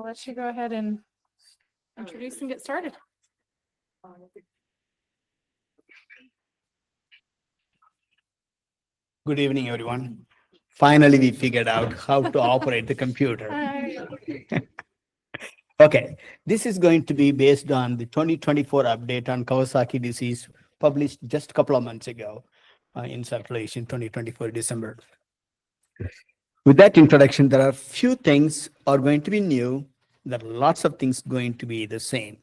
let you go ahead and introduce and get started. Good evening, everyone. Finally, we figured out how to operate the computer. Okay, this is going to be based on the 2024 update on Kawasaki disease published just a couple of months ago in Circulation 2024 December. With that introduction, there are few things are going to be new. There are lots of things going to be the same.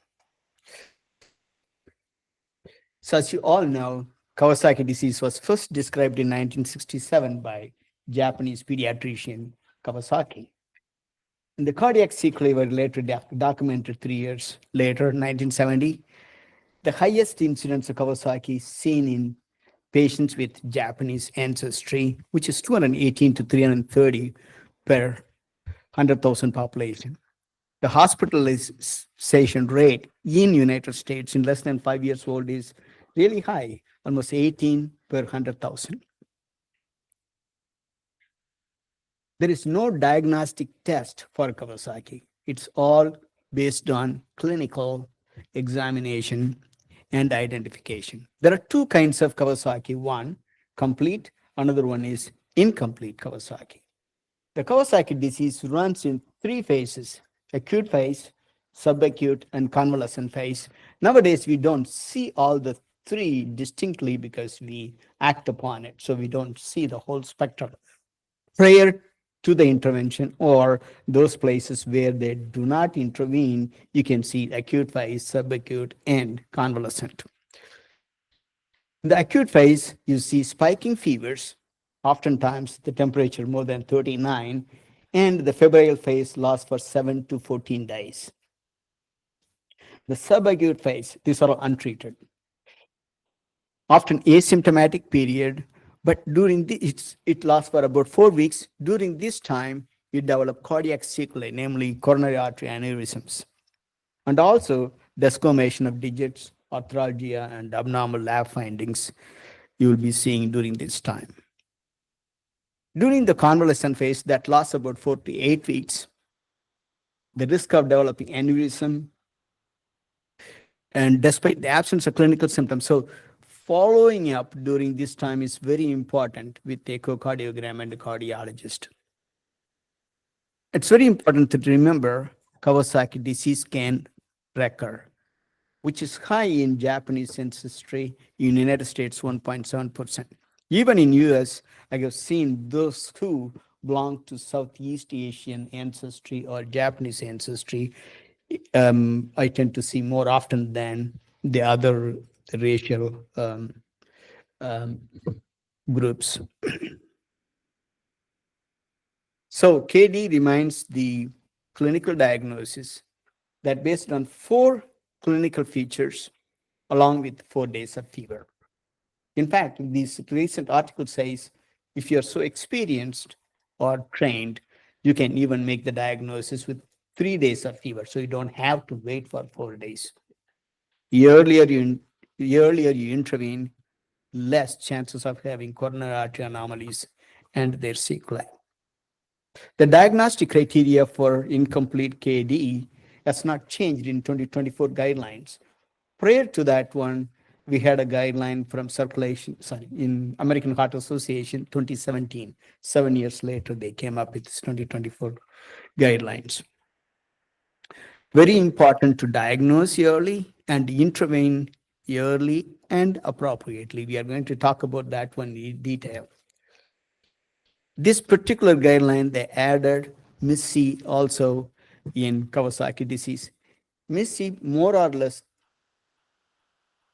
So as you all know, Kawasaki disease was first described in 1967 by Japanese pediatrician Kawasaki. And the cardiac sequelae were later documented 3 years later, 1970. The highest incidence of Kawasaki seen in patients with Japanese ancestry, which is 218 to 330 per 100,000 population. The hospitalization rate in United States in less than 5 years old is really high, almost 18 per 100,000. There is no diagnostic test for Kawasaki. It's all based on clinical examination and identification. There are two kinds of Kawasaki. One, complete. Another one is incomplete Kawasaki. The Kawasaki disease runs in three phases: acute phase, subacute, and convalescent phase. Nowadays, we don't see all the three distinctly because we act upon it. So we don't see the whole spectrum. Prior to the intervention or those places where they do not intervene, you can see acute phase, subacute, and convalescent. In the acute phase, you see spiking fevers, oftentimes the temperature more than 39, and the febrile phase lasts for 7 to 14 days. The subacute phase, these are untreated. Often asymptomatic period, but during it lasts for about 4 weeks. During this time, you develop cardiac sequelae, namely coronary artery aneurysms, and also desquamation of digits, arthralgia, and abnormal lab findings you will be seeing during this time. During the convalescent phase that lasts about 4 to 8 weeks, the risk of developing aneurysm, and despite the absence of clinical symptoms. So following up during this time is very important with echocardiogram and the cardiologist. It's very important to remember Kawasaki disease can recur, which is high in Japanese ancestry, in United States 1.7%. Even in US, I have seen those who belong to Southeast Asian ancestry or Japanese ancestry, I tend to see more often than the other racial groups. So KD remains the clinical diagnosis that based on 4 clinical features along with 4 days of fever. In fact, this recent article says if you're so experienced or trained, you can even make the diagnosis with 3 days of fever. So you don't have to wait for 4 days. The earlier you intervene, less chances of having coronary artery anomalies and their sequelae. The diagnostic criteria for incomplete KD has not changed in 2024 guidelines. Prior to that one, we had a guideline from in American Heart Association 2017. 7 years later, they came up with this 2024 guidelines. Very important to diagnose early and intervene early and appropriately. We are going to talk about that one in detail. This particular guideline, they added MIS-C also in Kawasaki disease. MIS-C more or less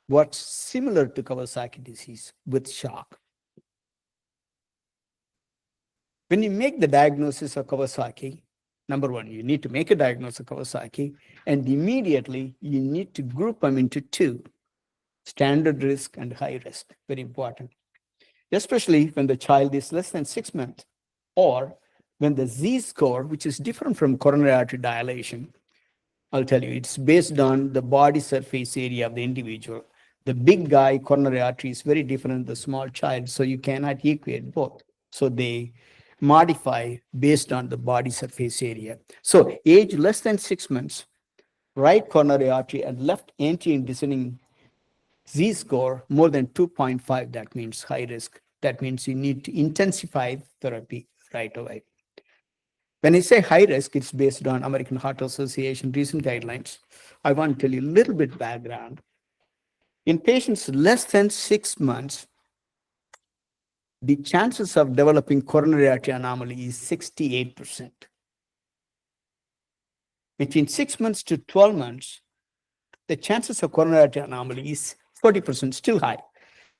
what's similar to Kawasaki disease with shock. When you make the diagnosis of Kawasaki, number one, you need to make a diagnosis of Kawasaki, and immediately you need to group them into 2, standard risk and high risk, very important. Especially when the child is less than 6 months, or when the Z-score, which is different from coronary artery dilation, I'll tell you, it's based on the body surface area of the individual. The big guy, coronary artery, is very different than the small child, so you cannot equate both. So they modify based on the body surface area. So age less than 6 months, right coronary artery and left anterior descending Z-score more than 2.5, that means high risk. That means you need to intensify therapy right away. When I say high risk, it's based on American Heart Association recent guidelines. I want to tell you a little bit background. In patients less than 6 months, the chances of developing coronary artery anomaly is 68%. Between 6 months to 12 months, the chances of coronary artery anomaly is 40%, still high.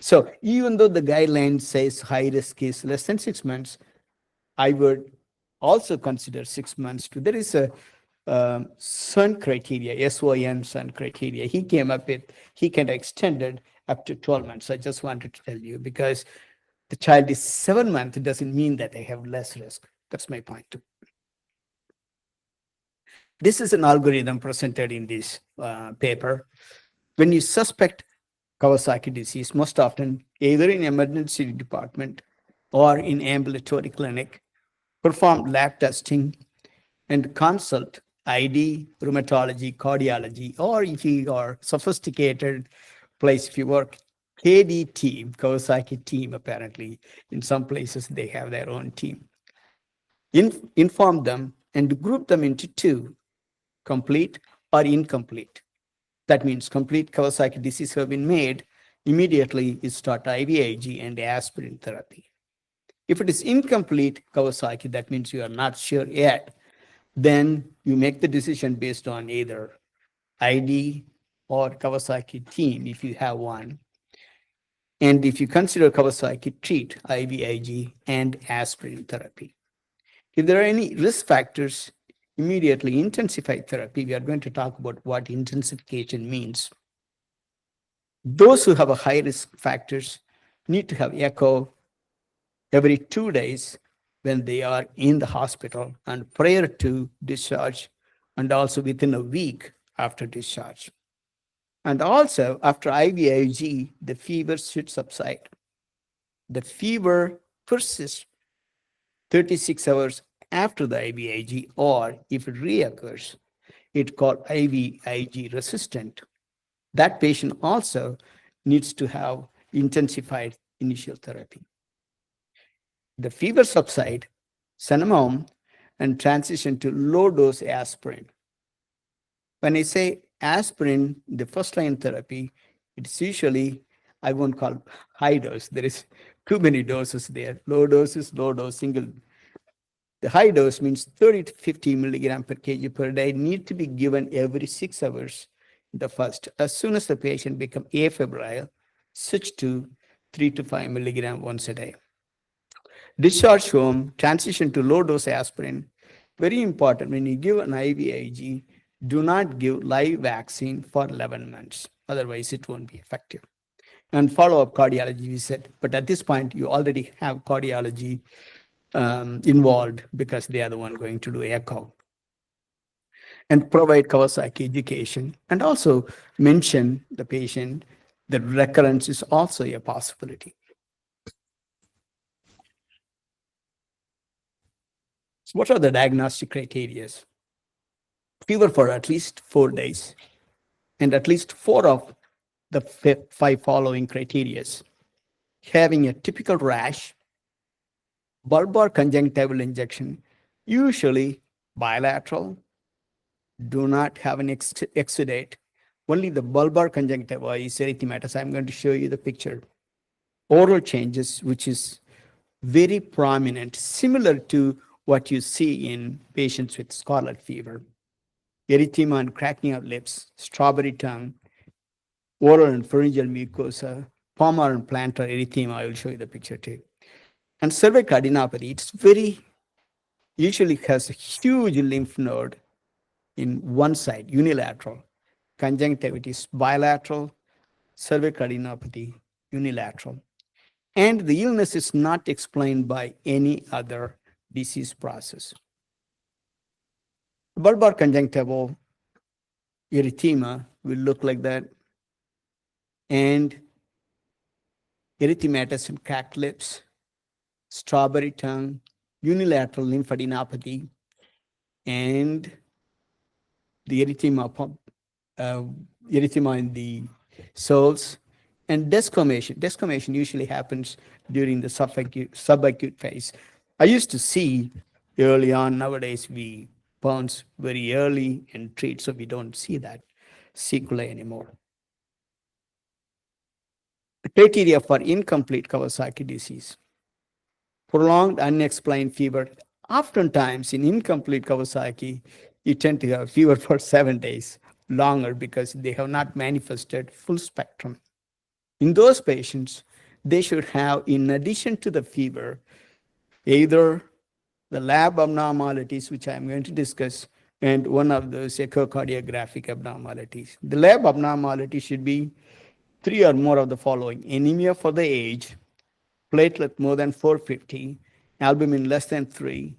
So even though the guideline says high risk is less than 6 months, I would also consider 6 months too. There is a SON criteria, SON SON criteria. He came up with, he can extend it up to 12 months. I just wanted to tell you because the child is 7 months, it doesn't mean that they have less risk. That's my point too. This is an algorithm presented in this paper. When you suspect Kawasaki disease, most often either in emergency department or in ambulatory clinic, perform lab testing and consult ID, rheumatology, cardiology, or if you are sophisticated place, if you work KD team, Kawasaki team, apparently in some places they have their own team. Inform them and group them into two, complete or incomplete. That means complete Kawasaki disease have been made, immediately you start IVIG and aspirin therapy. If it is incomplete Kawasaki, that means you are not sure yet, then you make the decision based on either ID or Kawasaki team if you have one. And if you consider Kawasaki, treat IVIG and aspirin therapy. If there are any risk factors, immediately intensify therapy. We are going to talk about what intensification means. Those who have a high risk factors need to have echo every 2 days when they are in the hospital and prior to discharge, and also within a week after discharge. And also after IVIG, the fever should subside. The fever persists 36 hours after the IVIG, or if it reoccurs, it's called IVIG resistant. That patient also needs to have intensified initial therapy. The fever subside, send them home, and transition to low-dose aspirin. When I say aspirin, the first-line therapy, it's usually, I won't call high dose. There is too many doses there. Low dose is low dose, single. The high dose means 30 to 50 milligram per kg per day, need to be given every 6 hours. The first, as soon as the patient becomes afebrile, switch to 3 to 5 milligram once a day. Discharge home, transition to low dose aspirin. Very important, when you give an IVIG, do not give live vaccine for 11 months. Otherwise, it won't be effective. And follow up cardiology, we said, but at this point, you already have cardiology involved because they are the one going to do echo. And provide Kawasaki education. And also mention the patient that recurrence is also a possibility. So what are the diagnostic criteria? Fever for at least 4 days, and at least 4 of the 5 following criteria. Having a typical rash, bulbar conjunctival injection, usually bilateral, do not have an exudate. Only the bulbar conjunctiva is erythematous. I'm going to show you the picture. Oral changes, which is very prominent, similar to what you see in patients with scarlet fever. Erythema and cracking of lips, strawberry tongue, oral and pharyngeal mucosa, palmar and plantar erythema. I will show you the picture too. And cervical adenopathy, it's very, usually has a huge lymph node in one side, unilateral. Conjunctivitis, bilateral. Cervical adenopathy, unilateral. And the illness is not explained by any other disease process. Bulbar conjunctival erythema will look like that. And erythematous and cracked lips, strawberry tongue, unilateral lymphadenopathy, and the uh, erythema in the cells, and desquamation. Desquamation usually happens during the subacute phase. I used to see early on. Nowadays, we bounce very early and treat, so we don't see that sequelae anymore. The criteria for incomplete Kawasaki disease: prolonged unexplained fever. Oftentimes, in incomplete Kawasaki, you tend to have fever for 7 days longer because they have not manifested full spectrum. In those patients, they should have, in addition to the fever, either the lab abnormalities, which I'm going to discuss, and one of those echocardiographic abnormalities. The lab abnormality should be 3 or more of the following: anemia for the age, platelet more than 450, albumin less than 3,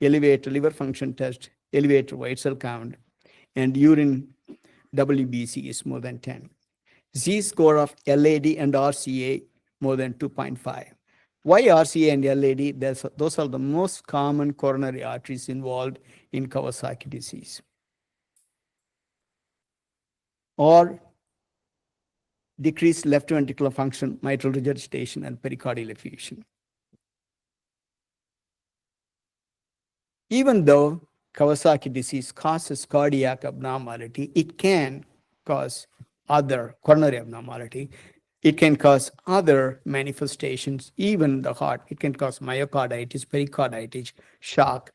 elevated liver function test, elevated white cell count, and urine WBC is more than 10. Z-score of LAD and RCA more than 2.5. Why RCA and LAD? Those are the most common coronary arteries involved in Kawasaki disease. Or decreased left ventricular function, mitral regurgitation, and pericardial effusion. Even though Kawasaki disease causes cardiac abnormality, it can cause other coronary abnormality. It can cause other manifestations, even the heart. It can cause myocarditis, pericarditis, shock,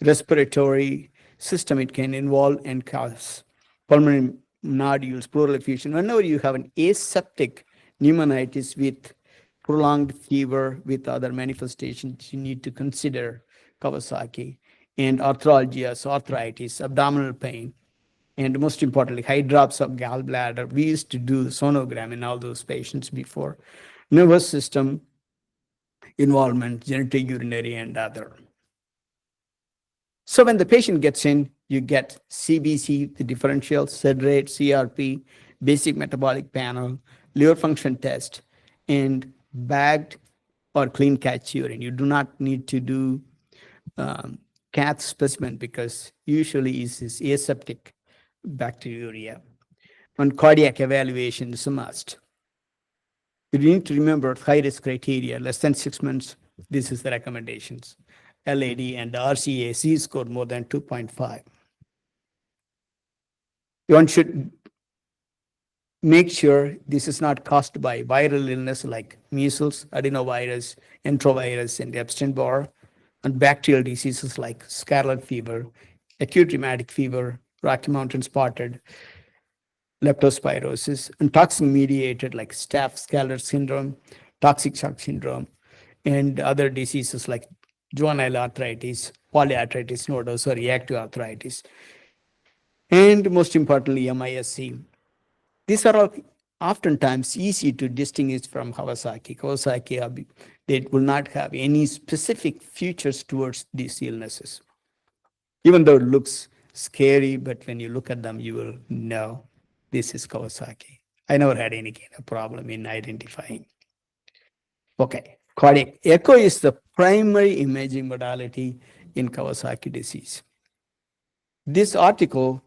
respiratory system. It can involve and cause pulmonary nodules, pleural effusion. Whenever you have an aseptic pneumonitis with prolonged fever with other manifestations, you need to consider Kawasaki. And arthralgias, arthritis, abdominal pain, and most importantly, high drops of gallbladder. We used to do sonogram in all those patients before. Nervous system involvement, genitourinary, and other. So when the patient gets in, you get CBC, the differential, SED rate, CRP, basic metabolic panel, liver function test, and bagged or clean catch urine. You do not need to do cath specimen because usually it's aseptic bacteriuria. On cardiac evaluation is a must. You need to remember high-risk criteria, less than 6 months. This is the recommendations. LAD and RCA Z-score more than 2.5. One should make sure this is not caused by viral illness like measles, adenovirus, enterovirus, and Epstein-Barr, and bacterial diseases like scarlet fever, acute rheumatic fever, Rocky Mountain spotted, leptospirosis, and toxin-mediated like staph syndrome, toxic shock syndrome, and other diseases like juvenile arthritis, polyarthritis nodosa, or reactive arthritis, and most importantly, MISC. These are all oftentimes easy to distinguish from Kawasaki. Kawasaki, they will not have any specific features towards these illnesses. Even though it looks scary, but when you look at them, you will know this is Kawasaki. I never had any kind of problem in identifying. Okay, cardiac echo is the primary imaging modality in Kawasaki disease. This article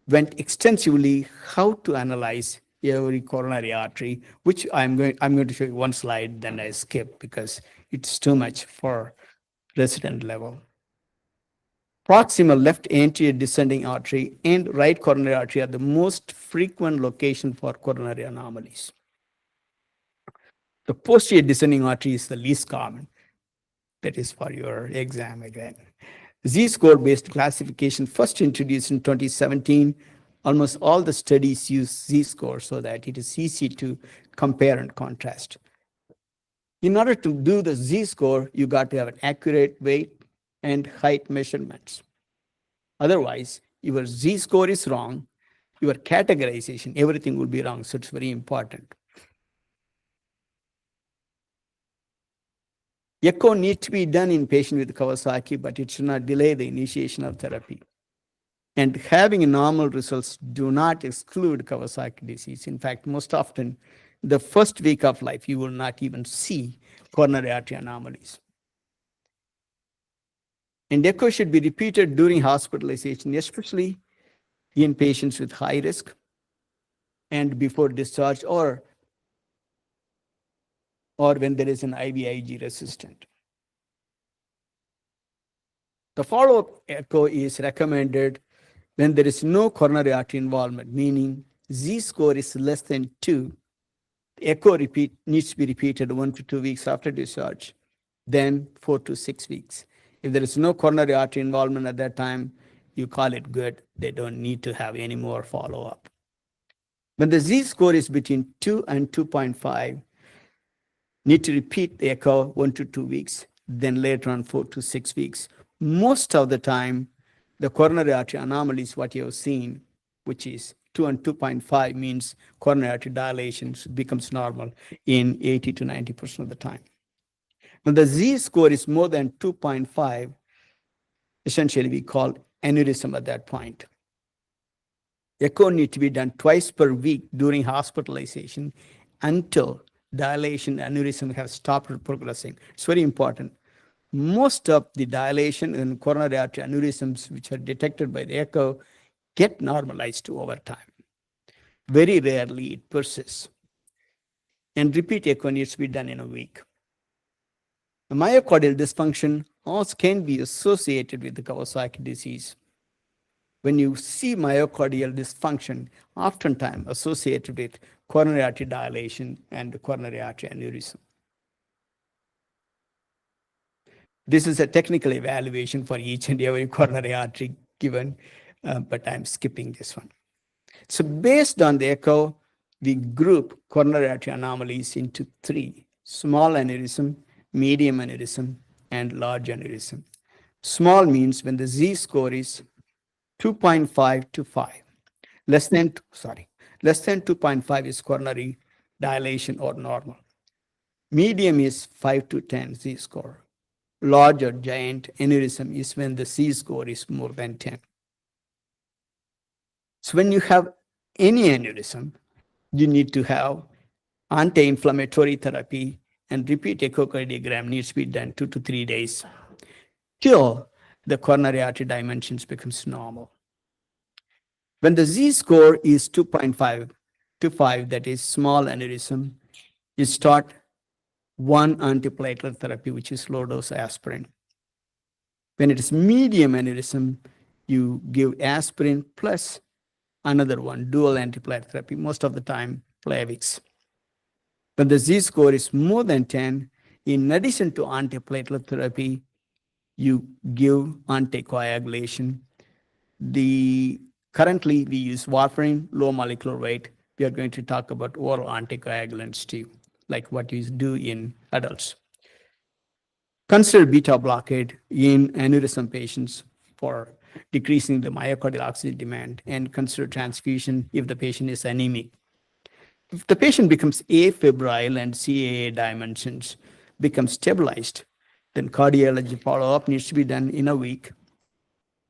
went extensively how to analyze every coronary artery, which I'm going to show you one slide, then I skip because it's too much for resident level. Proximal left anterior descending artery and right coronary artery are the most frequent location for coronary anomalies. The posterior descending artery is the least common. That is for your exam again. Z-score based classification first introduced in 2017. Almost all the studies use Z-score so that it is easy to compare and contrast. In order to do the Z-score, you got to have an accurate weight and height measurements. Otherwise, your Z-score is wrong, your categorization, everything will be wrong. So it's very important. Echo needs to be done in patient with Kawasaki, but it should not delay the initiation of therapy. And having normal results do not exclude Kawasaki disease. In fact, most often, the first week of life, you will not even see coronary artery anomalies. And echo should be repeated during hospitalization, especially in patients with high risk and before discharge or when there is an IVIG resistant. The follow-up echo is recommended when there is no coronary artery involvement, meaning Z-score is less than 2. The echo needs to be repeated 1 to 2 weeks after discharge, then 4 to 6 weeks. If there is no coronary artery involvement at that time, you call it good. They don't need to have any more follow-up. When the Z-score is between 2 and 2.5, need to repeat the echo 1 to 2 weeks, then later on 4 to 6 weeks. Most of the time, the coronary artery anomaly is what you have seen, which is 2 and 2.5 means coronary artery dilation becomes normal in 80 to 90% of the time. When the Z-score is more than 2.5, essentially we call aneurysm at that point. Echo needs to be done twice per week during hospitalization until dilation aneurysm has stopped progressing. It's very important. Most of the dilation in coronary artery aneurysms, which are detected by the echo, get normalized over time. Very rarely it persists. And repeat echo needs to be done in a week. The myocardial dysfunction also can be associated with the Kawasaki disease. When you see myocardial dysfunction, oftentimes associated with coronary artery dilation and coronary artery aneurysm. This is a technical evaluation for each and every coronary artery given, but I'm skipping this one. So based on the echo, we group coronary artery anomalies into 3: small aneurysm, medium aneurysm, and large aneurysm. Small means when the Z-score is 2.5 to 5. Less than 2.5 is coronary dilation or normal. Medium is 5 to 10 Z-score. Large or giant aneurysm is when the Z-score is more than 10. So when you have any aneurysm, you need to have anti-inflammatory therapy, and repeat echocardiogram needs to be done 2 to 3 days till the coronary artery dimensions becomes normal. When the Z-score is 2.5 to 5, that is small aneurysm, you start one antiplatelet therapy, which is low-dose aspirin. When it is medium aneurysm, you give aspirin plus another one, dual antiplatelet therapy, most of the time Plavix. When the Z-score is more than 10, in addition to antiplatelet therapy, you give anticoagulation. Currently, we use warfarin, low molecular weight. We are going to talk about oral anticoagulants too, like what you do in adults. Consider beta blockade in aneurysm patients for decreasing the myocardial oxygen demand, and consider transfusion if the patient is anemic. If the patient becomes afebrile and CAA dimensions become stabilized, then cardiology follow-up needs to be done in a week.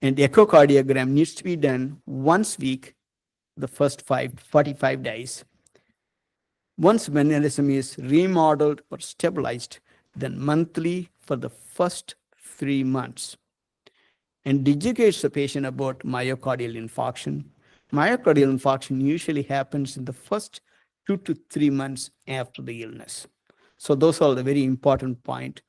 And the echocardiogram needs to be done once a week, the first 45 days. Once aneurysm is remodeled or stabilized, then monthly for the first 3 months. And educates the patient about myocardial infarction. Myocardial infarction usually happens in the first 2 to 3 months after the illness. So those are the very important point.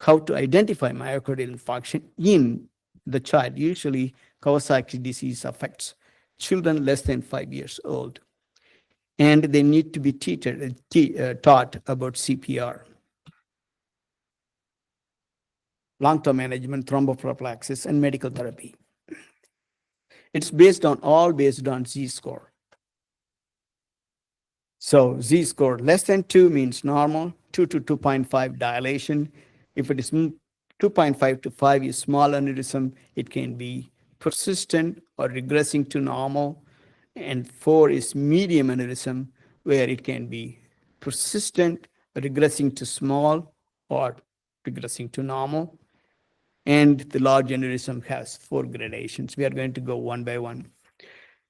How to identify myocardial infarction in the child. Usually Kawasaki disease affects children less than 5 years old. And they need to be taught about CPR. Long-term management, thromboprophylaxis, and medical therapy. It's all based on Z-score. So Z-score less than 2 means normal, 2 to 2.5 dilation. If it is 2.5 to 5 is small aneurysm, it can be persistent or regressing to normal. And 4 is medium aneurysm, where it can be persistent, regressing to small, or regressing to normal. And the large aneurysm has 4 gradations. We are going to go one by one.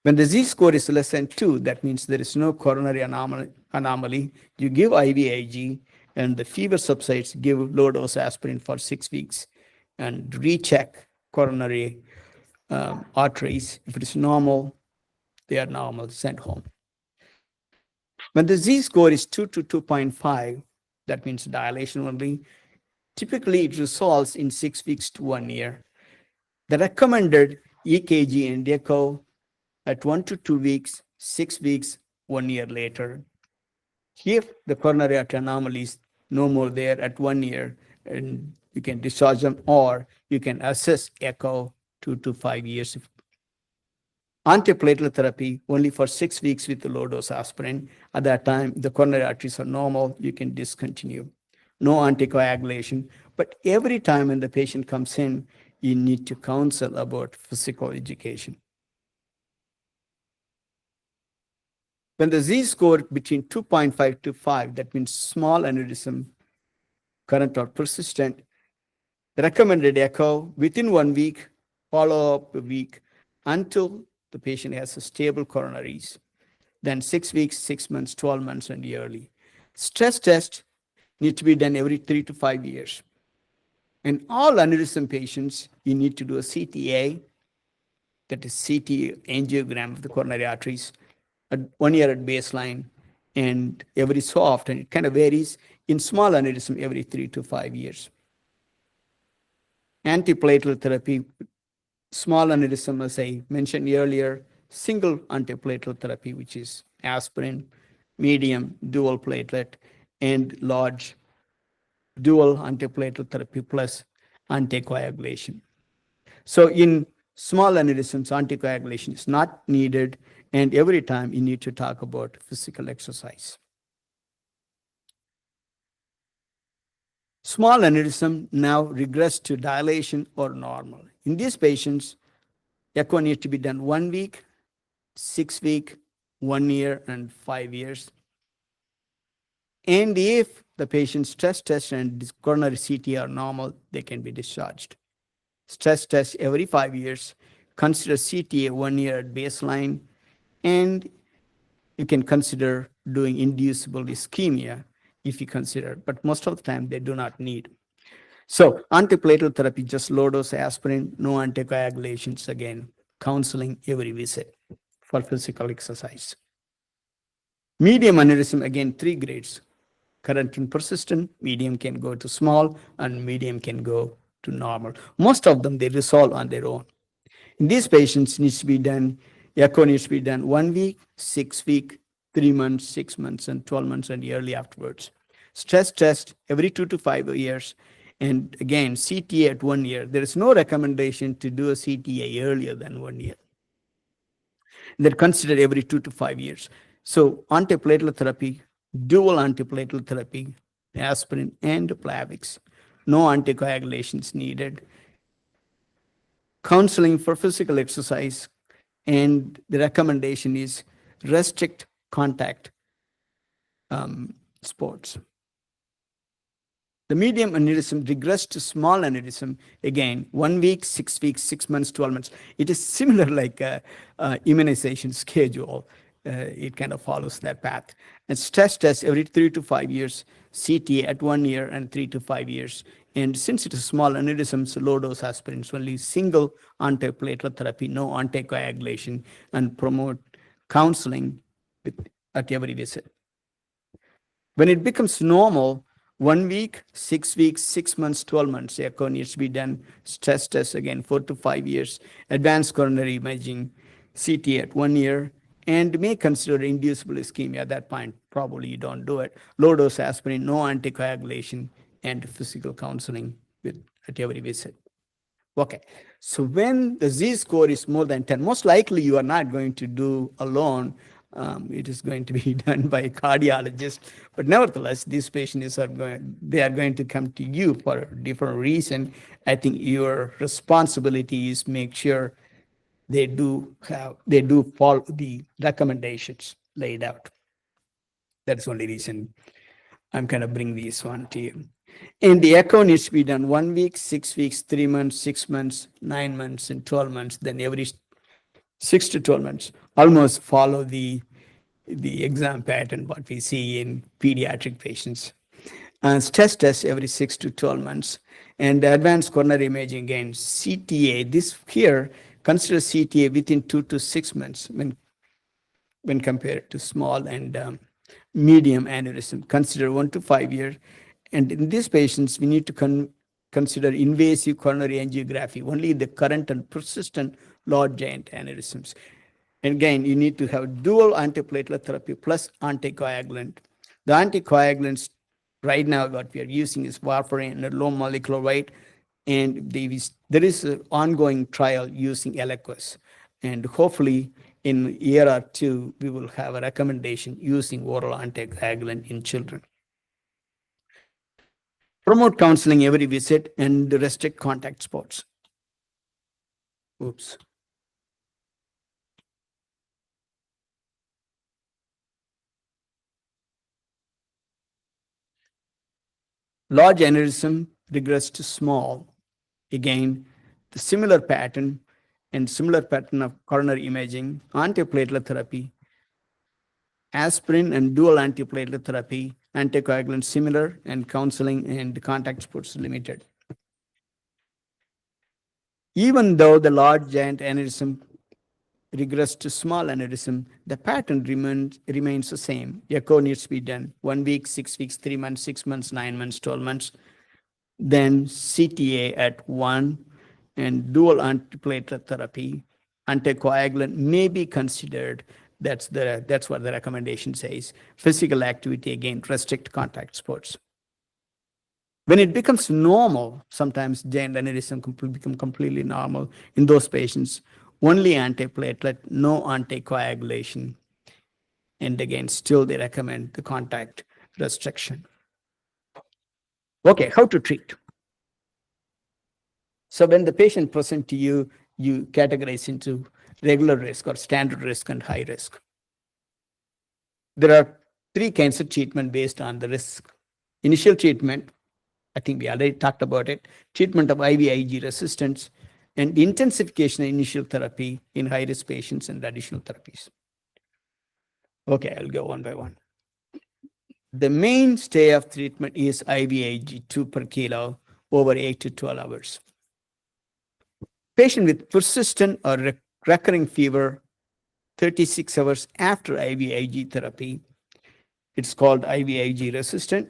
When the Z-score is less than 2, that means there is no coronary anomaly. You give IVIG, and the fever subsides, give low-dose aspirin for 6 weeks. and recheck coronary arteries. If it is normal, they are normal, sent home. When the Z-score is 2 to 2.5, that means dilation only, typically it resolves in 6 weeks to 1 year. The recommended EKG and echo at 1 to 2 weeks, 6 weeks, 1 year later. If the coronary artery anomaly is no more there at 1 year, and you can discharge them, or you can assess echo 2 to 5 years. Antiplatelet therapy only for 6 weeks with the low dose aspirin. At that time, the coronary arteries are normal, you can discontinue. No anticoagulation. But every time when the patient comes in, you need to counsel about physical education. When the Z-score between 2.5 to 5, that means small aneurysm, current or persistent, the recommended echo within 1 week, follow up a week until the patient has a stable coronaries. Then 6 weeks, 6 months, 12 months, and yearly. Stress test need to be done every 3 to 5 years. In all aneurysm patients, you need to do a CTA, that is CT angiogram of the coronary arteries, at 1 year at baseline, and every so often, it kind of varies. In small aneurysm, every 3 to 5 years. Antiplatelet therapy, small aneurysm, as I mentioned earlier, single antiplatelet therapy, which is aspirin, medium dual platelet, and large dual antiplatelet therapy plus anticoagulation. So in small aneurysms, anticoagulation is not needed, and every time you need to talk about physical exercise. Small aneurysm now regress to dilation or normal. In these patients, echo needs to be done 1 week, 6 weeks, 1 year, and 5 years. And if the patient's stress test and coronary CT are normal, they can be discharged. Stress test every 5 years. Consider CTA 1 year at baseline, and you can consider doing inducible ischemia if you consider, but most of the time they do not need. So antiplatelet therapy, just low dose aspirin, no anticoagulations, again, counseling every visit for physical exercise. Medium aneurysm, again, 3 grades. Current and persistent, medium can go to small, and medium can go to normal. Most of them, they resolve on their own. In these patients, needs to be done, echo needs to be done 1 week, 6 weeks, 3 months, 6 months, and 12 months, and yearly afterwards. Stress test every 2 to 5 years. And again, CTA at 1 year. There is no recommendation to do a CTA earlier than 1 year. They're considered every 2 to 5 years. So antiplatelet therapy, dual antiplatelet therapy, aspirin and Plavix. No anticoagulations needed. Counseling for physical exercise, and the recommendation is restrict contact sports. The medium aneurysm regressed to small aneurysm, again, 1 week, 6 weeks, 6 months, 12 months. It is similar like a immunization schedule. It kind of follows that path. And stress test every 3 to 5 years, CT at 1 year and 3 to 5 years. And since it is small aneurysms, low dose aspirin, only single antiplatelet therapy, no anticoagulation, and promote counseling at every visit. When it becomes normal, 1 week, 6 weeks, 6 months, 12 months, echo needs to be done. Stress test again, 4 to 5 years. Advanced coronary imaging, CT at 1 year, and may consider inducible ischemia. At that point, probably you don't do it. Low dose aspirin, no anticoagulation, and physical counseling at every visit. Okay, so when the Z-score is more than 10, most likely you are not going to do alone. It is going to be done by a cardiologist. But nevertheless, these patients are going to come to you for a different reason. I think your responsibility is make sure they do follow the recommendations laid out. That's the only reason I'm kind of bring this one to you. And the echo needs to be done 1 week, 6 weeks, 3 months, 6 months, 9 months, and 12 months. Then every 6 to 12 months, almost follow the exam pattern what we see in pediatric patients. stress test every 6 to 12 months. And advanced coronary imaging, again, CTA, this here consider CTA within 2 to 6 months when compared to small and medium aneurysm. Consider 1 to 5 years. And in these patients, we need to consider invasive coronary angiography, only the current and persistent large giant aneurysms. And again, you need to have dual antiplatelet therapy plus anticoagulant. The anticoagulants right now what we are using is warfarin and a low molecular weight. And there is an ongoing trial using Eliquis. And hopefully in a year or two, we will have a recommendation using oral anticoagulant in children. Promote counseling every visit and restrict contact sports. Oops. Large aneurysm regress to small. Again, the similar pattern of coronary imaging, antiplatelet therapy, aspirin and dual antiplatelet therapy, anticoagulant similar, and counseling and contact sports limited. Even though the large giant aneurysm regress to small aneurysm, the pattern remains the same. Echo needs to be done 1 week, 6 weeks, 3 months, 6 months, 9 months, 12 months. Then CTA at 1 and dual antiplatelet therapy. Anticoagulant may be considered. That's what the recommendation says. Physical activity, again, restrict contact sports. When it becomes normal, sometimes giant aneurysm become completely normal in those patients. Only antiplatelet, no anticoagulation. And again, still they recommend the contact restriction. Okay, how to treat? So when the patient presents to you, you categorize into regular risk or standard risk and high risk. There are 3 kinds of treatment based on the risk. Initial treatment, I think we already talked about it, treatment of IVIG resistance, and intensification of initial therapy in high-risk patients and additional therapies. Okay, I'll go one by one. The mainstay of treatment is IVIG 2 per kilo over 8 to 12 hours. Patient with persistent or recurring fever 36 hours after IVIG therapy, it's called IVIG resistant.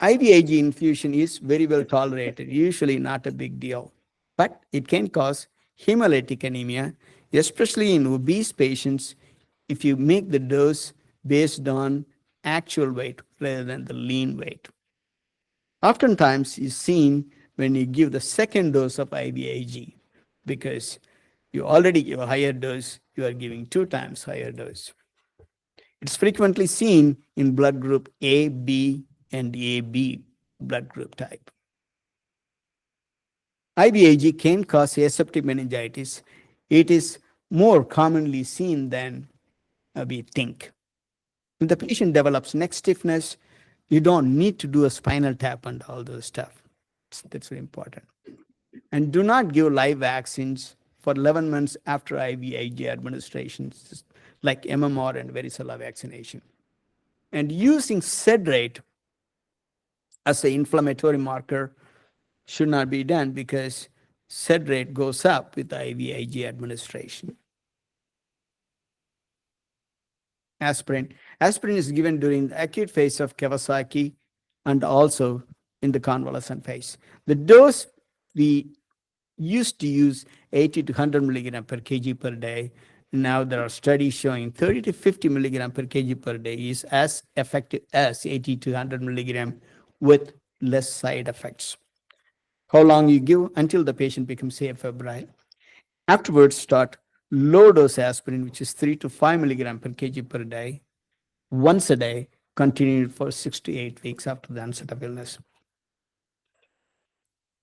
IVIG infusion is very well tolerated, usually not a big deal, but it can cause hemolytic anemia, especially in obese patients if you make the dose based on actual weight rather than the lean weight. Oftentimes is seen when you give the second dose of IVIG because you already give a higher dose, you are giving 2 times higher dose. It's frequently seen in blood group A, B, and AB blood group type. IVIG can cause aseptic meningitis. It is more commonly seen than we think. If the patient develops neck stiffness, you don't need to do a spinal tap and all those stuff. That's very important. And do not give live vaccines for 11 months after IVIG administrations, like MMR and varicella vaccination. And using SED rate as an inflammatory marker should not be done because SED rate goes up with IVIG administration. Aspirin. Aspirin is given during the acute phase of Kawasaki and also in the convalescent phase. The dose we used to use 80 to 100 milligram per kg per day. Now there are studies showing 30 to 50 milligram per kg per day is as effective as 80 to 100 milligram with less side effects. How long you give until the patient becomes afebrile. Afterwards, start low dose aspirin, which is 3 to 5 milligram per kg per day, once a day, continued for 6 to 8 weeks after the onset of illness.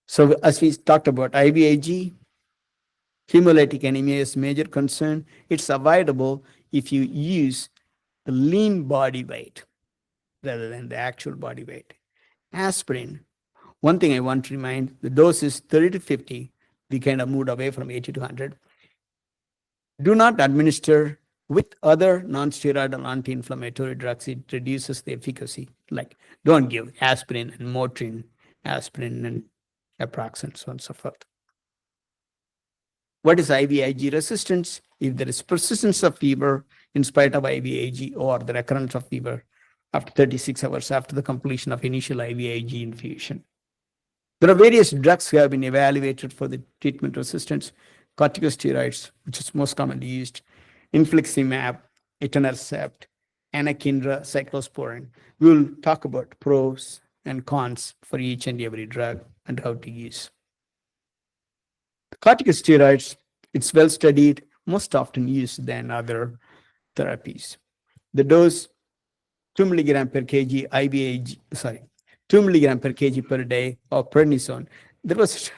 So as we talked about IVIG, hemolytic anemia is major concern. It's avoidable if you use the lean body weight rather than the actual body weight. Aspirin, one thing I want to remind, the dose is 30 to 50. We kind of moved away from 80 to 100. Do not administer With other non-steroidal anti-inflammatory drugs, it reduces the efficacy. Like, don't give aspirin and Motrin, aspirin and Apraxin, so on and so forth. What is IVIG resistance? If there is persistence of fever in spite of IVIG or the recurrence of fever after 36 hours after the completion of initial IVIG infusion. There are various drugs that have been evaluated for the treatment resistance. Corticosteroids, which is most commonly used, infliximab, etanercept, anakinra, cyclosporin. We will talk about pros and cons for each and every drug and how to use. Corticosteroids, it's well studied, most often used than other therapies. The dose 2 milligram per kg IVIG, 2 milligram per kg per day of prednisone. There was a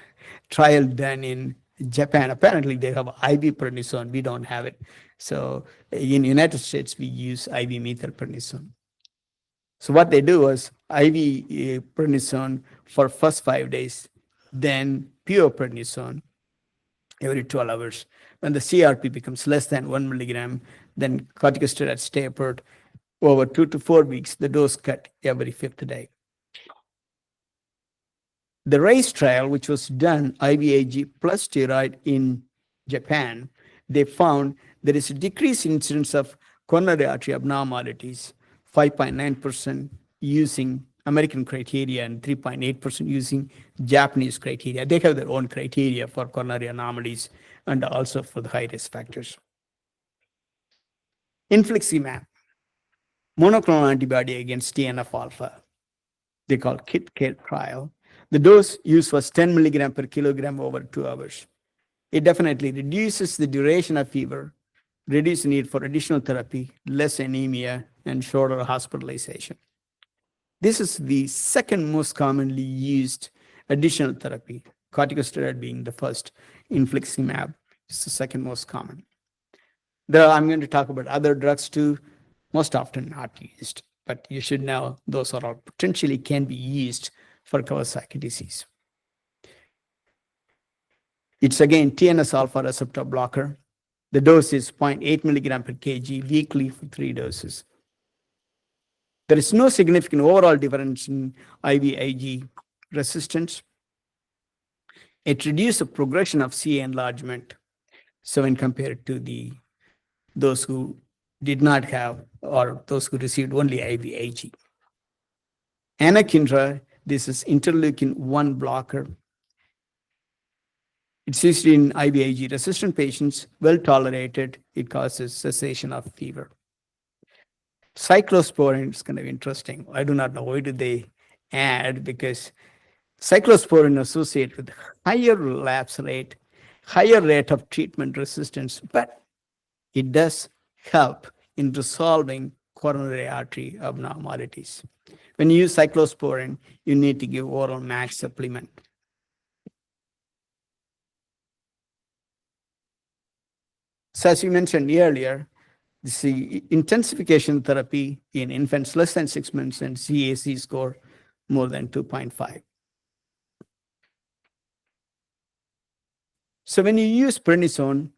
trial done in Japan. Apparently, they have IV prednisone. We don't have it. So in the United States, we use IV methylprednisone. So what they do is IV prednisone for first 5 days, then pure prednisone every 12 hours. When the CRP becomes less than 1 milligram, then corticosteroids tapered. Over 2 to 4 weeks, the dose cut every 5th day. The RACE trial, which was done IVIG plus steroid in Japan, they found there is a decreased incidence of coronary artery abnormalities, 5.9% using American criteria and 3.8% using Japanese criteria. They have their own criteria for coronary anomalies and also for the high risk factors. Infliximab, monoclonal antibody against TNF-alpha. They call KIT trial. The dose used was 10 milligram per kilogram over 2 hours. It definitely reduces the duration of fever, reduces need for additional therapy, less anemia, and shorter hospitalization. This is the second most commonly used additional therapy, corticosteroid being the first, infliximab is the second most common. I'm going to talk about other drugs too, most often not used, but you should know those are all potentially can be used for Kawasaki disease. It's again TNF-alpha receptor blocker. The dose is 0.8 milligram per kg weekly for 3 doses. There is no significant overall difference in IVIG resistance. It reduced the progression of CA enlargement. So when compared to those who did not have or those who received only IVIG. Anakinra, this is interleukin-1 blocker. It's used in IVIG resistant patients, well tolerated. It causes cessation of fever. Cyclosporin is kind of interesting. I do not know why do they add, because cyclosporin associated with higher relapse rate, higher rate of treatment resistance, but it does help in resolving coronary artery abnormalities. When you use cyclosporin, you need to give oral MAC supplement. So as you mentioned earlier, the intensification therapy in infants less than 6 months and CAC score more than 2.5. So when you use prednisone,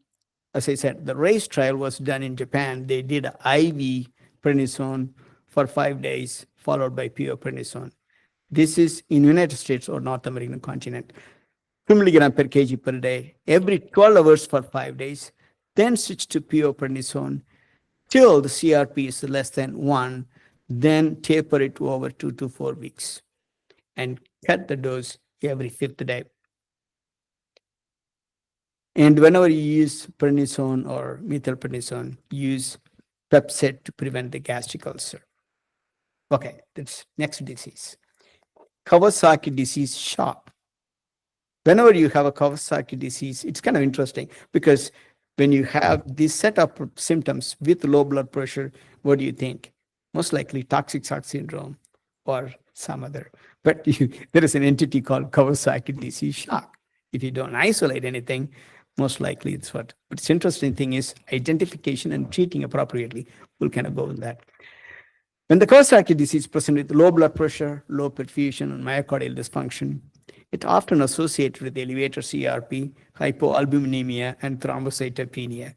as I said, the RACE trial was done in Japan. They did IV prednisone for 5 days, followed by pure prednisone. This is in United States or North American continent. 2 milligram per kg per day, every 12 hours for 5 days, then switch to pure prednisone till the CRP is less than 1, then taper it over 2 to 4 weeks and cut the dose every 5th day. And whenever you use prednisone or methylprednisone, use Pepcid to prevent the gastric ulcer. Okay, that's next disease. Kawasaki disease shock. Whenever you have a Kawasaki disease, it's kind of interesting because when you have this set of symptoms with low blood pressure, what do you think? Most likely toxic shock syndrome or some other. But there is an entity called Kawasaki disease shock. If you don't isolate anything, most likely it's what. But the interesting thing is identification and treating appropriately. We'll kind of go with that. When the Kawasaki disease presents with low blood pressure, low perfusion, and myocardial dysfunction, it often associated with elevated CRP, hypoalbuminemia, and thrombocytopenia.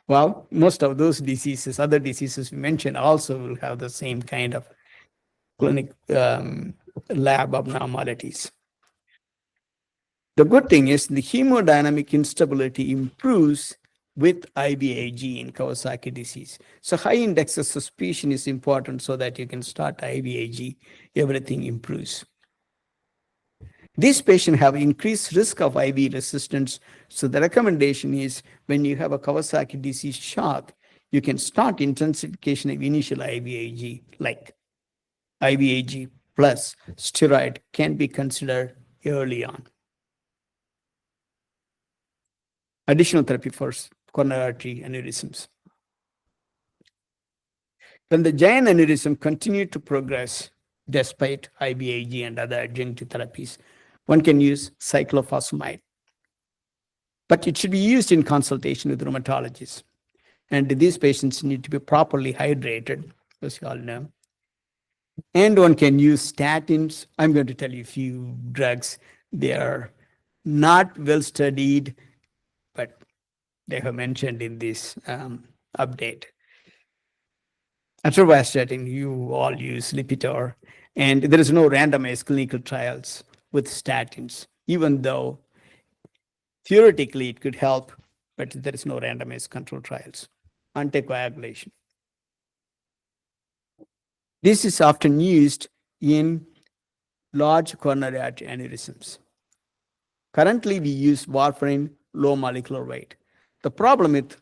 Well, most of those diseases, other diseases we mentioned, also will have the same kind of clinic lab abnormalities. The good thing is the hemodynamic instability improves with IVIG in Kawasaki disease. So high index of suspicion is important so that you can start IVIG, everything improves. These patients have increased risk of IV resistance. So the recommendation is when you have a Kawasaki disease shock, you can start intensification of initial IVIG, like IVIG plus steroid can be considered early on. Additional therapy for coronary artery aneurysms. When the giant aneurysm continue to progress despite IVIG and other adjunctive therapies, one can use cyclophosphamide. But it should be used in consultation with rheumatologists. And these patients need to be properly hydrated, as you all know. And one can use statins. I'm going to tell you a few drugs. They are not well studied, but they have mentioned in this update. Atorvastatin, you all use Lipitor, and there is no randomized clinical trials with statins, even though theoretically it could help, but there is no randomized control trials. Anticoagulation. This is often used in large coronary artery aneurysms. Currently, we use warfarin, low molecular weight. The problem with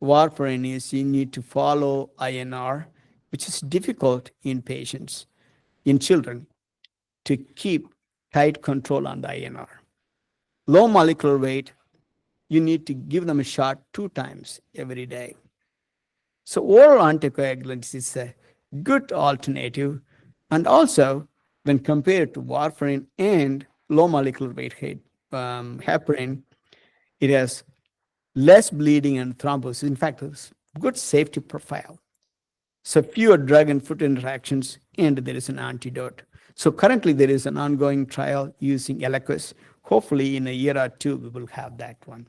warfarin is you need to follow INR, which is difficult in patients, in children, to keep tight control on the INR. Low molecular weight, you need to give them a shot 2 times every day. So oral anticoagulants is a good alternative. And also, when compared to warfarin and low molecular weight heparin, it has less bleeding and thrombosis. In fact, it's good safety profile. So fewer drug and foot interactions, and there is an antidote. So currently there is an ongoing trial using Eliquis. Hopefully in a year or 2, we will have that one.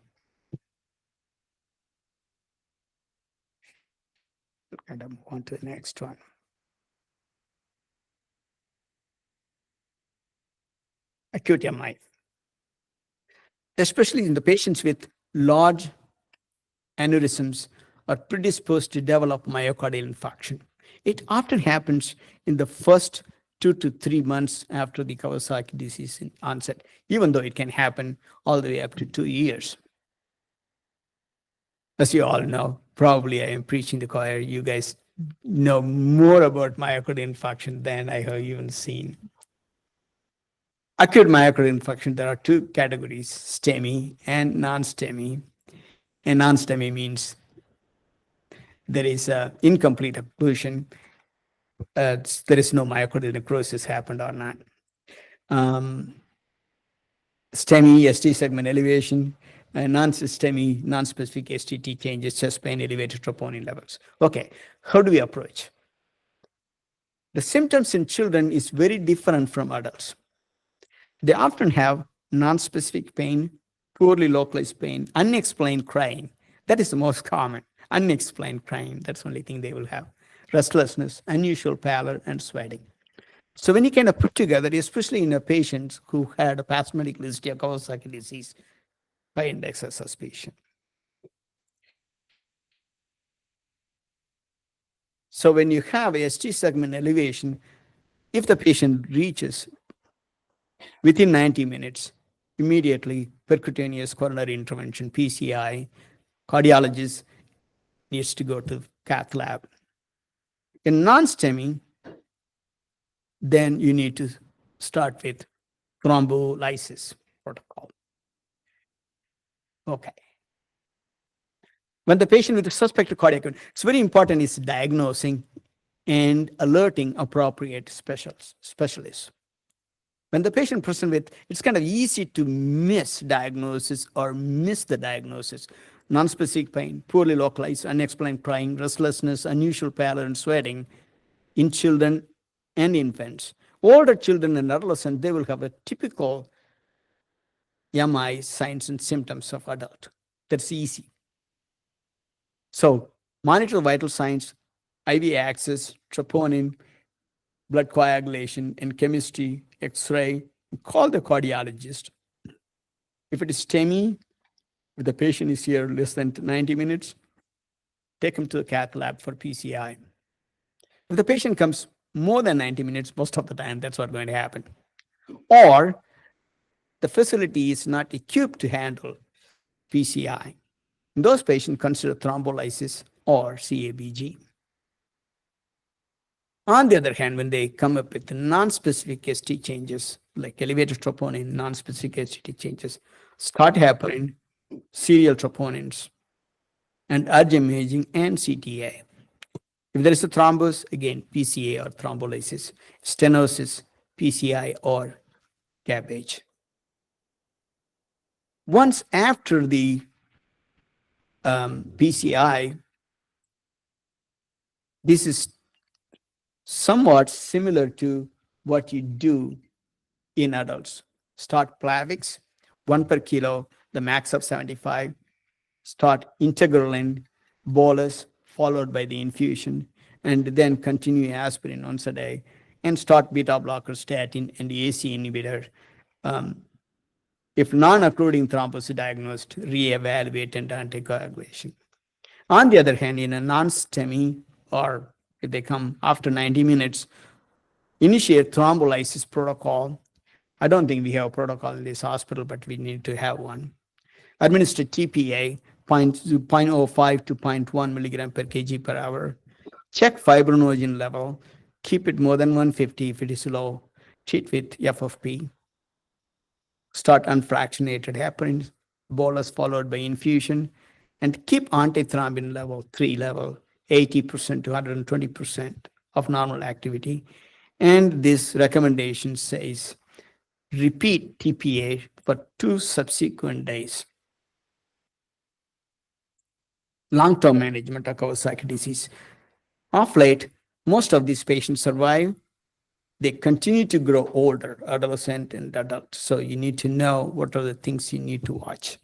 And I'm on to the next one. Acute MI. Especially in the patients with large aneurysms are predisposed to develop myocardial infarction. It often happens in the first 2 to 3 months after the Kawasaki disease onset, even though it can happen all the way up to 2 years. As you all know, probably I am preaching the choir. You guys know more about myocardial infarction than I have even seen. Acute myocardial infarction, there are 2 categories, STEMI and non-STEMI. And non-STEMI means there is an incomplete occlusion. There is no myocardial necrosis happened or not. STEMI, ST segment elevation, non-STEMI, non-specific STT changes, chest pain, elevated troponin levels. Okay, how do we approach? The symptoms in children is very different from adults. They often have non-specific pain, poorly localized pain, unexplained crying. That is the most common. Unexplained crying, that's the only thing they will have. Restlessness, unusual pallor, and sweating. So when you kind of put together, especially in a patient who had a past medical history of Kawasaki disease, high index of suspicion. So when you have a ST segment elevation, if the patient reaches within 90 minutes, immediately percutaneous coronary intervention, PCI, cardiologist needs to go to cath lab. In non-STEMI, then you need to start with thrombolysis protocol. Okay. When the patient with a suspected cardiac event, it's very important is diagnosing and alerting appropriate specialists. When the patient presents with, it's kind of easy to misdiagnosis or miss the diagnosis. Non-specific pain, poorly localized, unexplained crying, restlessness, unusual pallor, and sweating in children and infants. Older children and adolescents, they will have a typical MI signs and symptoms of adult. That's easy. So monitor vital signs, IV access, troponin, blood coagulation, and chemistry, X-ray. Call the cardiologist. If it is STEMI, if the patient is here less than 90 minutes, take him to the cath lab for PCI. If the patient comes more than 90 minutes, most of the time, that's what's going to happen. Or the facility is not equipped to handle PCI. In those patients, consider thrombolysis or CABG. On the other hand, when they come up with non-specific ST changes, like elevated troponin, non-specific ST changes, start happening, serial troponins, and urgent imaging and CTA. If there is a thrombus, again, PCA or thrombolysis, stenosis, PCI or CABG. Once after the PCI, this is somewhat similar to what you do in adults. Start Plavix, 1 per kilo, the max of 75. Start Integralin, bolus, followed by the infusion, and then continue aspirin once a day, and start beta blocker, statin, and the AC inhibitor. If non-occluding thrombus diagnosed, reevaluate and anticoagulation. On the other hand, in a non-STEMI, or if they come after 90 minutes, initiate thrombolysis protocol. I don't think we have a protocol in this hospital, but we need to have one. Administer TPA, 0.05 to 0.1 milligram per kg per hour. Check fibrinogen level. Keep it more than 150 if it is low. Treat with FFP. Start unfractionated heparin, bolus followed by infusion, and keep antithrombin level 3 level, 80% to 120% of normal activity. And this recommendation says repeat TPA for 2 subsequent days. Long-term management of Kawasaki disease. Of late, most of these patients survive. They continue to grow older, adolescent and adult. So you need to know what are the things you need to watch.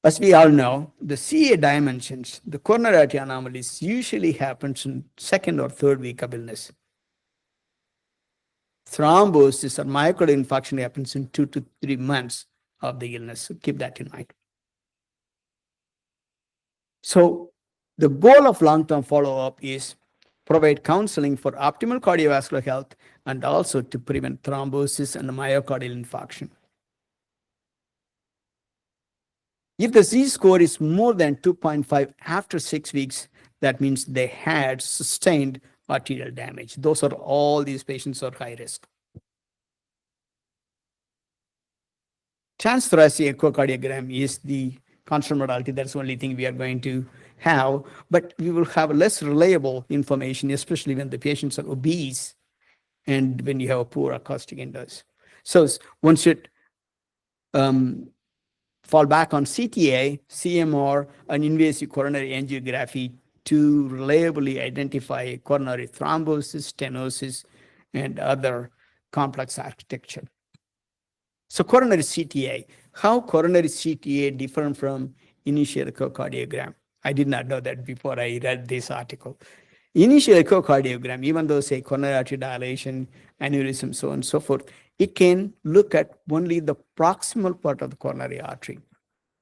As we all know, the CA dimensions, the coronary artery anomalies usually happens in 2nd or 3rd week of illness. Thrombosis or myocardial infarction happens in 2 to 3 months of the illness. So keep that in mind. So the goal of long-term follow-up is provide counseling for optimal cardiovascular health and also to prevent thrombosis and myocardial infarction. If the Z-score is more than 2.5 after 6 weeks, that means they had sustained arterial damage. Those are all these patients are high risk. Transthoracic echocardiogram is the constant modality. That's the only thing we are going to have, but we will have less reliable information, especially when the patients are obese and when you have a poor acoustic index. So one should fall back on CTA, CMR, and invasive coronary angiography to reliably identify coronary thrombosis, stenosis, and other complex architecture. So coronary CTA, how coronary CTA different from initial echocardiogram? I did not know that before I read this article. Initial echocardiogram, even though say coronary artery dilation, aneurysm, so on and so forth, it can look at only the proximal part of the coronary artery.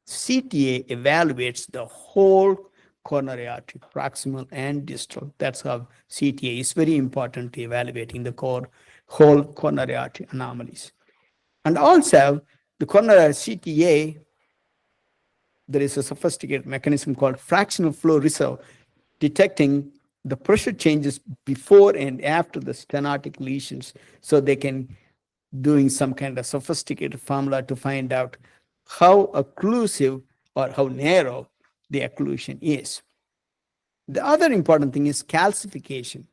CTA evaluates the whole coronary artery, proximal and distal. That's how CTA is very important to evaluating the whole coronary artery anomalies. And also, the coronary CTA, there is a sophisticated mechanism called fractional flow reserve, detecting the pressure changes before and after the stenotic lesions, so they can doing some kind of sophisticated formula to find out how occlusive or how narrow the occlusion is. The other important thing is calcification.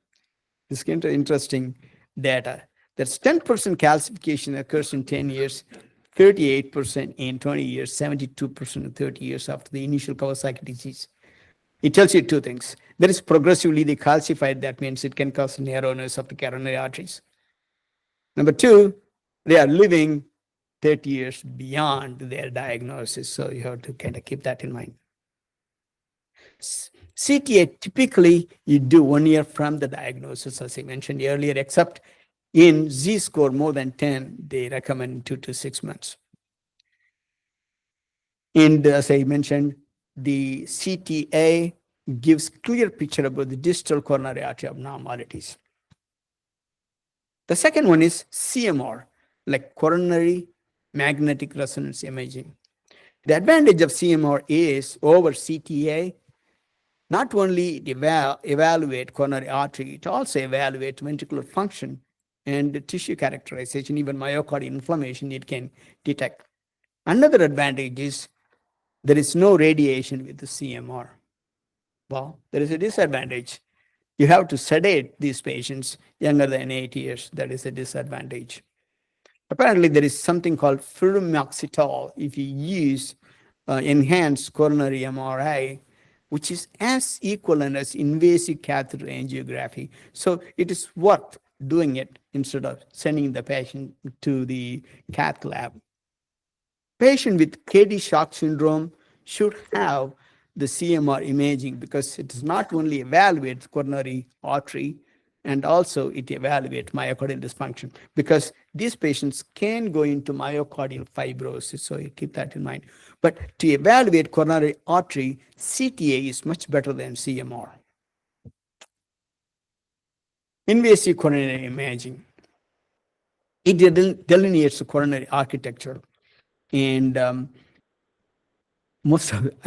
This is interesting data. That's 10% calcification occurs in 10 years, 38% in 20 years, 72% in 30 years after the initial Kawasaki disease. It tells you 2 things. There is progressively decalcified. That means it can cause narrowness of the coronary arteries. Number 2, they are living 30 years beyond their diagnosis. So you have to kind of keep that in mind. CTA typically you do 1 year from the diagnosis, as I mentioned earlier, except in Z score more than 10, they recommend 2 to 6 months. And as I mentioned, the CTA gives clear picture about the distal coronary artery abnormalities. The second one is CMR, like coronary magnetic resonance imaging. The advantage of CMR is over CTA, not only it evaluate coronary artery, it also evaluates ventricular function and tissue characterization, even myocardial inflammation it can detect. Another advantage is there is no radiation with the CMR. Well, there is a disadvantage. You have to sedate these patients younger than 8 years. That is a disadvantage. Apparently, there is something called flumioxetol if you use enhanced coronary MRI, which is as equivalent as invasive catheter angiography. So it is worth doing it instead of sending the patient to the cath lab. Patient with KD shock syndrome should have the CMR imaging because it does not only evaluate coronary artery, and also it evaluates myocardial dysfunction because these patients can go into myocardial fibrosis. So you keep that in mind. But to evaluate coronary artery, CTA is much better than CMR. Invasive coronary imaging. It delineates the coronary architecture. And I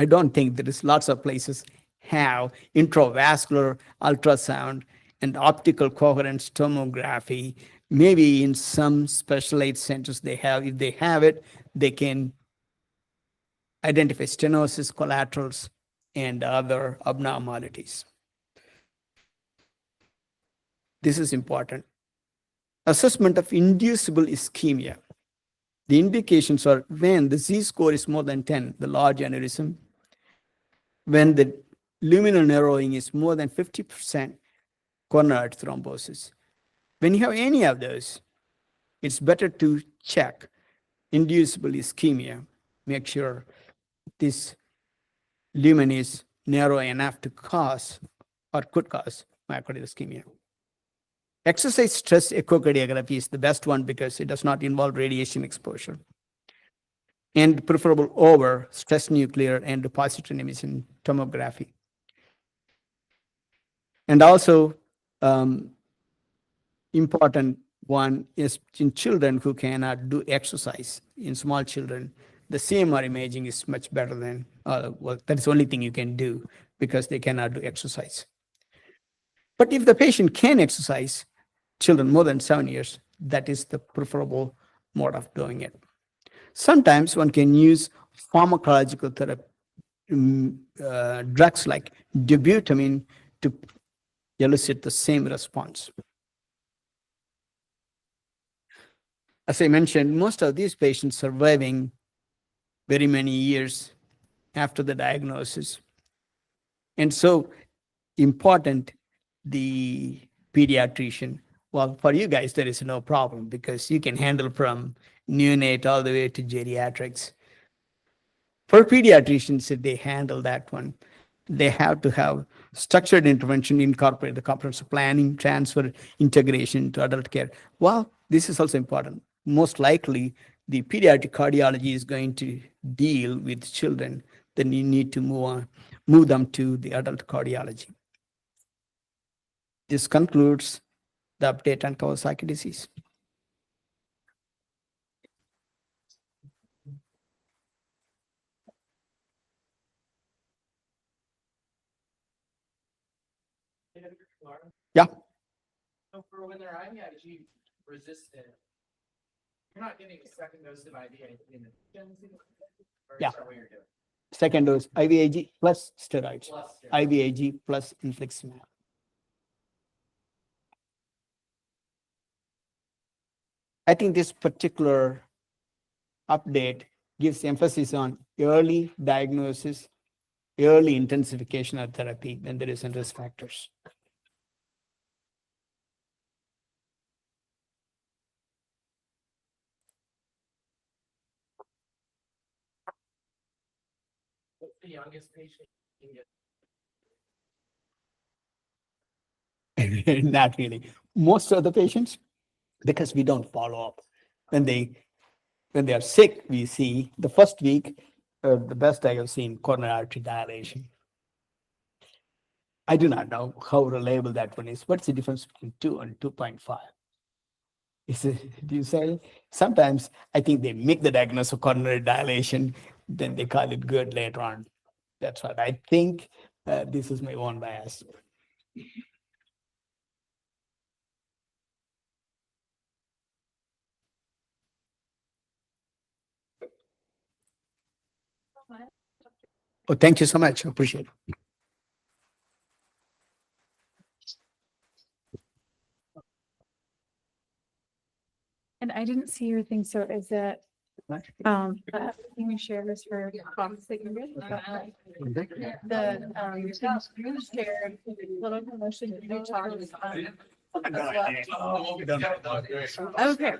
don't think there is lots of places have intravascular ultrasound and optical coherence tomography. Maybe in some specialized centers they have. If they have it, they can identify stenosis, collaterals, and other abnormalities. This is important. Assessment of inducible ischemia. The indications are when the Z score is more than 10, the large aneurysm, when the luminal narrowing is more than 50%, coronary thrombosis. When you have any of those, it's better to check inducible ischemia. Make sure this lumen is narrow enough to cause or could cause myocardial ischemia. Exercise stress echocardiography is the best one because it does not involve radiation exposure and preferable over stress nuclear and positron emission tomography. And also, important one is in children who cannot do exercise. In small children, the CMR imaging is much better than, well, that's the only thing you can do because they cannot do exercise. But if the patient can exercise, children more than 7 years, that is the preferable mode of doing it. Sometimes one can use pharmacological therapy, drugs like dobutamine to elicit the same response. As I mentioned, most of these patients surviving very many years after the diagnosis. And so important, the pediatrician. Well, for you guys, there is no problem because you can handle from neonate all the way to geriatrics. For pediatricians, if they handle that one, they have to have structured intervention, incorporate the comprehensive planning, transfer, integration to adult care. Well, this is also important. Most likely, the pediatric cardiology is going to deal with children. Then you need to move them to the adult cardiology. This concludes the update on Kawasaki disease. Yeah. So for when they're IVIG resistant, you're not getting a second dose of IVIG in the or Yeah. is that what you're doing? Second dose, IVIG plus steroids. Plus steroids. IVIG plus infliximab. I think this particular update gives emphasis on early diagnosis, early intensification of therapy when there is risk factors. the youngest patient can get? Not really. Most of the patients, because we don't follow up. When they are sick, we see the first week, the best I have seen coronary artery dilation. I do not know how reliable that one is. What's the difference between 2 and 2.5? Is it, do you say? Sometimes I think they make the diagnosis of coronary dilation, then they call it good later on. That's what I think. This is my own bias. Oh, thank you so much. I appreciate it. And I didn't see your thing, so is that, can you share this for comments that you read? The, share little promotion that you talked. Okay.